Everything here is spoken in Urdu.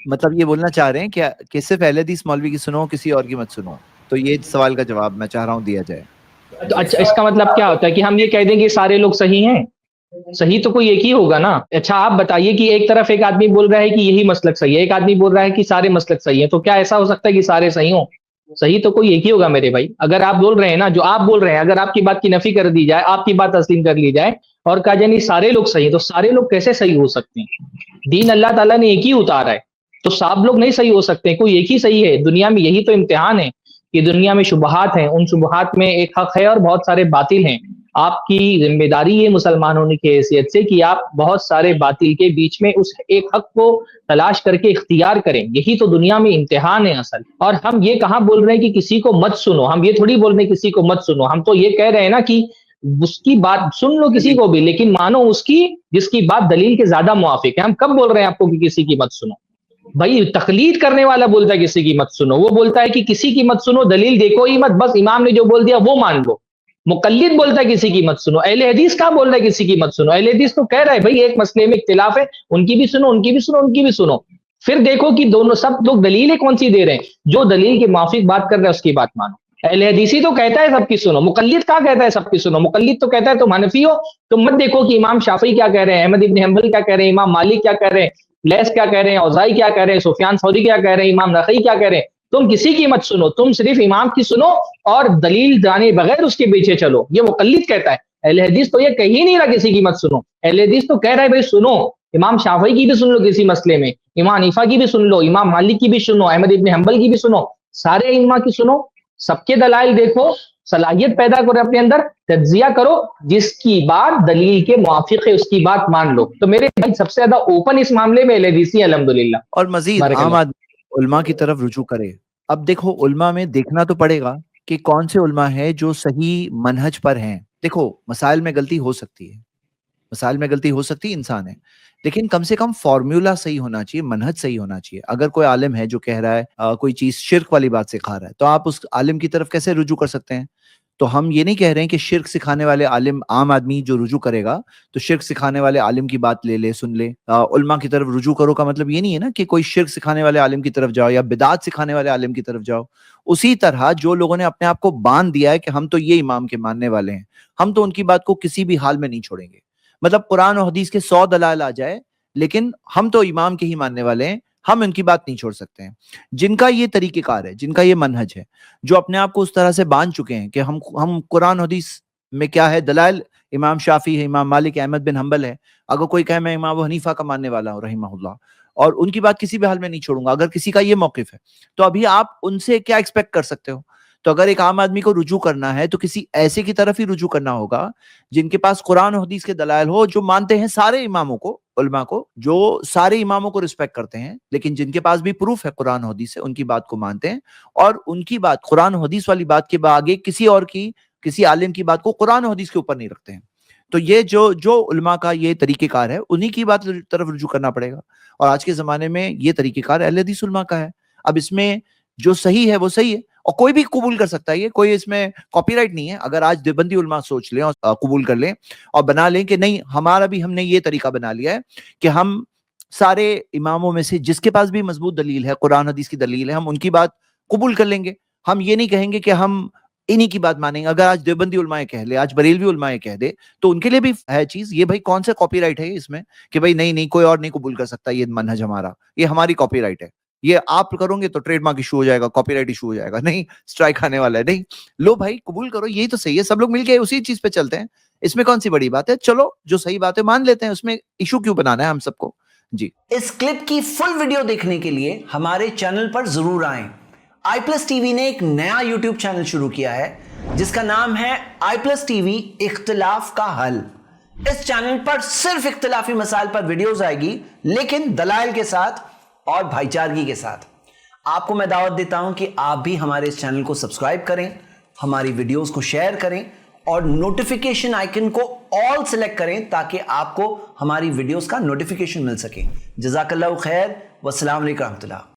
مطلب یہ بولنا چاہ رہے ہیں کہ صرف اہل حدیث مولوی کی سنو, کسی اور کی مت سنو. تو یہ سوال کا جواب میں چاہ رہا ہوں دیا جائے. تو اچھا اس کا مطلب کیا ہوتا ہے کہ ہم یہ کہہ دیں کہ سارے لوگ صحیح ہیں؟ صحیح تو کوئی ایک ہی ہوگا نا. اچھا آپ بتائیے کہ ایک طرف ایک آدمی بول رہا ہے کہ یہی مسلک صحیح ہے, ایک آدمی بول رہا ہے کہ سارے مسلک صحیح ہیں, تو کیا ایسا ہو سکتا ہے کہ سارے صحیح ہوں؟ صحیح تو کوئی ایک ہی ہوگا میرے بھائی. اگر آپ بول رہے ہیں نا جو آپ بول رہے ہیں, اگر آپ کی بات کی نفی کر دی جائے, آپ کی بات تسلیم کر لی جائے اور کہا جائے نہیں سارے لوگ صحیح, تو سارے لوگ کیسے صحیح ہو سکتے ہیں؟ دین اللہ تعالیٰ نے ایک ہی اتارا ہے, تو سب لوگ نہیں صحیح ہو سکتے, کوئی ایک ہی صحیح ہے دنیا میں. یہی تو امتحان ہے کہ دنیا میں شبہات ہیں, ان شبہات میں ایک حق ہے اور بہت سارے باطل ہیں. آپ کی ذمہ داری ہے مسلمان ہونے کی حیثیت سے کہ آپ بہت سارے باطل کے بیچ میں اس ایک حق کو تلاش کر کے اختیار کریں. یہی تو دنیا میں امتحان ہے اصل. اور ہم یہ کہاں بول رہے ہیں کہ کسی کو مت سنو, ہم یہ تھوڑی بول رہے ہیں کسی کو مت سنو. ہم تو یہ کہہ رہے ہیں نا کہ اس کی بات سن لو کسی کو بھی, لیکن مانو اس کی جس کی بات دلیل کے زیادہ موافق ہے. ہم کب بول رہے ہیں آپ کو کہ کسی کی مت سنو؟ بھائی تقلید کرنے والا بولتا ہے کسی کی مت سنو, وہ بولتا ہے کہ کسی کی مت سنو, دلیل دیکھو ہی مت, بس امام نے جو بول دیا وہ مان لو. مقلد بولتا ہے کسی کی مت سنو. اہل حدیث کہاں بول رہا ہے کسی کی مت سنو؟ اہل حدیث تو کہہ رہا ہے بھائی ایک مسئلے میں اختلاف ہے, ان کی بھی سنو, ان کی بھی سنو, ان کی بھی سنو. پھر دیکھو کہ دونوں سب لوگ دلیل کون سی دے رہے ہیں, جو دلیل کے موافق بات کر رہے ہیں اس کی بات مانو. اہل حدیثی تو کہتا ہے سب کی سنو, مقلد کہاں کہتا ہے سب کی سنو؟ مقلد تو کہتا ہے تم حنفی ہو تو مت دیکھو کہ امام شافعی کیا کہہ رہے ہیں, احمد ابن حنبل کیا کہہ رہے ہیں, امام مالک کیا کہہ رہے ہیں, لیث کیا کہہ رہے ہیں, اوزائی کیا کہہ رہے ہیں, سفیان ثوری کیا کہہ رہے ہیں, امام نخعی کیا کہہ رہے ہیں. تم کسی کی مت سنو, تم صرف امام کی سنو اور دلیل جانے بغیر اس کے پیچھے چلو. یہ مقلد کہتا ہے. اہل حدیث تو یہ کہہ ہی نہیں رہا کسی کی مت سنو. اہل حدیث تو کہہ رہا ہے بھائی سنو, امام شافعی کی بھی سن لو کسی مسئلے میں, امام حنیفہ کی بھی سن لو, امام مالک کی بھی سنو, احمد ابن حنبل کی بھی سنو, سارے ائمہ کی سنو, سب کے دلائل دیکھو, صلاحیت پیدا کرو اپنے اندر, تجزیہ کرو, جس کی بات دلیل کے موافق ہے اس کی بات مان لو. تو میرے بھائی سب سے زیادہ اوپن اس معاملے میں اہل حدیث ہیں الحمدللہ. اور مزید بارک عام اللہ. آدمی علماء کی طرف رجوع کرے. اب دیکھو علماء میں دیکھنا تو پڑے گا کہ کون سے علماء ہیں جو صحیح منہج پر ہیں. دیکھو مسائل میں غلطی ہو سکتی ہے, مسائل میں غلطی ہو سکتی ہے, انسان ہے, لیکن کم سے کم فارمولا صحیح ہونا چاہیے, منہج صحیح ہونا چاہیے. اگر کوئی عالم ہے جو کہہ رہا ہے کوئی چیز شرک والی بات سکھا رہا ہے, تو آپ اس عالم کی طرف کیسے رجوع کر سکتے ہیں؟ تو ہم یہ نہیں کہہ رہے ہیں کہ شرک سکھانے والے عالم, عام آدمی جو رجوع کرے گا تو شرک سکھانے والے عالم کی بات لے لے, سن لے. علماء کی طرف رجوع کرو کا مطلب یہ نہیں ہے نا کہ کوئی شرک سکھانے والے عالم کی طرف جاؤ یا بدعت سکھانے والے عالم کی طرف جاؤ. اسی طرح جو لوگوں نے اپنے آپ کو باندھ دیا ہے کہ ہم تو یہ امام کے ماننے والے ہیں, ہم تو ان کی بات کو کسی بھی حال میں نہیں چھوڑیں گے. مطلب قرآن و حدیث کے 100 دلائل آ جائے لیکن ہم تو امام کے ہی ماننے والے ہیں, ہم ان کی بات نہیں چھوڑ سکتے ہیں. جن کا یہ طریقہ کار ہے, جن کا یہ منہج ہے, جو اپنے آپ کو اس طرح سے باندھ چکے ہیں کہ ہم قرآن حدیث میں کیا ہے دلائل, امام شافعی ہے, امام مالک ہے, احمد بن حنبل ہے. اگر کوئی کہے میں امام ابو حنیفہ کا ماننے والا ہوں رحمہ اللہ, اور ان کی بات کسی بھی حال میں نہیں چھوڑوں گا, اگر کسی کا یہ موقف ہے, تو ابھی آپ ان سے کیا ایکسپیکٹ کر سکتے ہو؟ تو اگر ایک عام آدمی کو رجوع کرنا ہے تو کسی ایسے کی طرف ہی رجوع کرنا ہوگا جن کے پاس قرآن و حدیث کے دلائل ہو, جو مانتے ہیں سارے اماموں کو, علماء کو, جو سارے اماموں کو رسپیکٹ کرتے ہیں, لیکن جن کے پاس بھی پروف ہے قرآن و حدیث سے, ان کی بات کو مانتے ہیں, اور ان کی بات قرآن و حدیث والی بات کے آگے کسی اور کی, کسی عالم کی بات کو قرآن و حدیث کے اوپر نہیں رکھتے ہیں. تو یہ جو علماء کا یہ طریقہ کار ہے, انہی کی بات طرف رجوع کرنا پڑے گا. اور آج کے زمانے میں یہ طریقہ کار اہل حدیث علماء کا ہے. اب اس میں جو صحیح ہے وہ صحیح ہے, اور کوئی بھی قبول کر سکتا ہے, یہ کوئی اس میں کاپی رائٹ نہیں ہے. اگر آج دیوبندی علماء سوچ لیں اور قبول کر لیں اور بنا لیں کہ نہیں ہمارا بھی, ہم نے یہ طریقہ بنا لیا ہے کہ ہم سارے اماموں میں سے جس کے پاس بھی مضبوط دلیل ہے, قرآن حدیث کی دلیل ہے, ہم ان کی بات قبول کر لیں گے, ہم یہ نہیں کہیں گے کہ ہم انہی کی بات مانیں گے. اگر آج دیوبندی علماء کہہ لے, آج بریلوی علماء کہہ دے, تو ان کے لیے بھی ہے چیز یہ, بھائی کون سے کاپی رائٹ ہے اس میں کہ بھائی نہیں کوئی اور نہیں قبول کر سکتا یہ منہج ہمارا, یہ ہماری کاپی رائٹ ہے, یہ آپ کرو گے تو ٹریڈ مارک ایشو ہو جائے گا, کاپی رائٹ ایشو ہو جائے گا, نہیں اسٹرائک آنے والا ہے, نہیں لو بھائی قبول کرو, یہی تو صحیح ہے, سب لوگ مل کے اسی چیز پہ چلتے ہیں, اس میں کون سی بڑی بات ہے, چلو جو صحیح بات ہے مان لیتے ہیں, اس میں ایشو کیوں بنانا ہے ہم سب کو. جی, اس کلپ کی فل ویڈیو دیکھنے کے لیے ہمارے چینل پر ضرور آئیں. آئی پلس ٹی وی نے ایک نیا یوٹیوب چینل شروع کیا ہے جس کا نام ہے آئی پلس ٹی وی اختلاف کا حل. اس چینل پر صرف اختلافی مسائل پر ویڈیوز آئے گی, لیکن دلائل کے ساتھ اور بھائی چارگی کے ساتھ. آپ کو میں دعوت دیتا ہوں کہ آپ بھی ہمارے اس چینل کو سبسکرائب کریں, ہماری ویڈیوز کو شیئر کریں اور نوٹیفیکیشن آئیکن کو آل سلیکٹ کریں تاکہ آپ کو ہماری ویڈیوز کا نوٹیفیکیشن مل سکے. جزاک اللہ خیر, والسلام علیکم ورحمۃ اللہ.